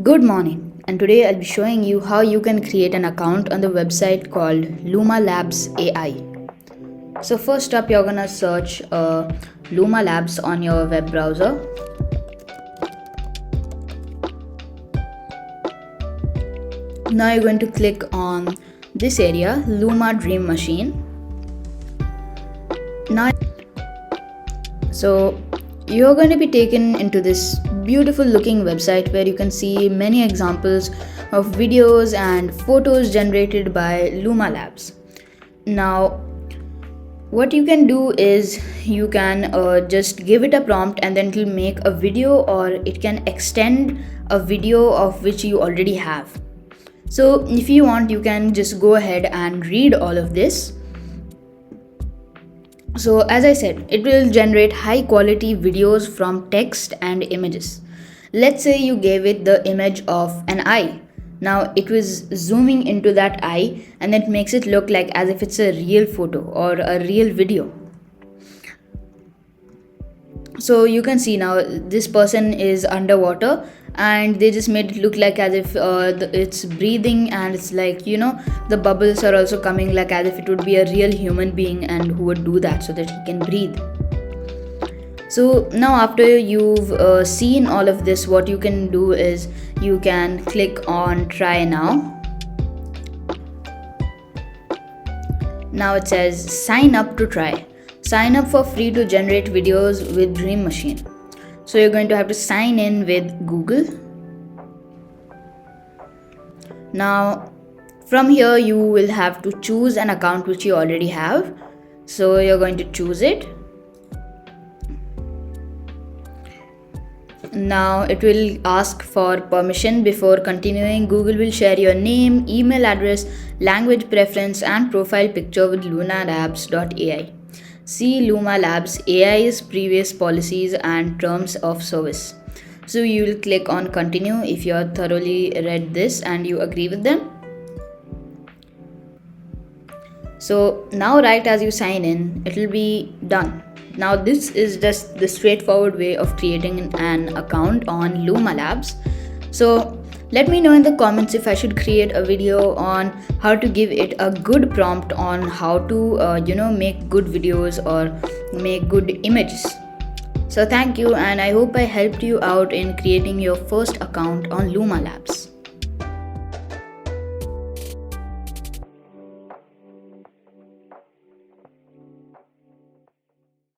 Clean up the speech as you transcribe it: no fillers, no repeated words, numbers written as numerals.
Good morning, and today I'll be showing you how you can create an account on the website called Luma Labs AI. So, first up, you're gonna search Luma Labs on your web browser. Now, you're going to click on this area, Luma Dream Machine. Now, so you're going to be taken into this beautiful looking website where you can see many examples of videos and photos generated by Luma Labs. Now, what you can do is you can just give it a prompt and then it will make a video, or it can extend a video of which you already have. So if you want, you can just go ahead and read all of this. So as I said, it will generate high quality videos from text and images. Let's say you gave it the image of an eye. Now it was zooming into that eye and it makes it look like as if it's a real photo or a real video. So you can see now this person is underwater and they just made it look like as if it's breathing, and it's like, the bubbles are also coming like as if it would be a real human being and who would do that so that he can breathe. So now after you've seen all of this, what you can do is you can click on try now. Now it says sign up to try. Sign up for free to generate videos with Dream Machine. So you're going to have to sign in with Google. Now from here you will have to choose an account which you already have. So you're going to choose it. Now it will ask for permission before continuing. Google will share your name, email address, language preference and profile picture with lunalabs.ai. See Luma Labs AI's previous policies and terms of service. So you will click on continue if you are thoroughly read this and you agree with them. So now right as you sign in, it will be done. Now this is just the straightforward way of creating an account on Luma Labs. So let me know in the comments if I should create a video on how to give it a good prompt on how to make good videos or make good images. So thank you, and I hope I helped you out in creating your first account on Luma Labs.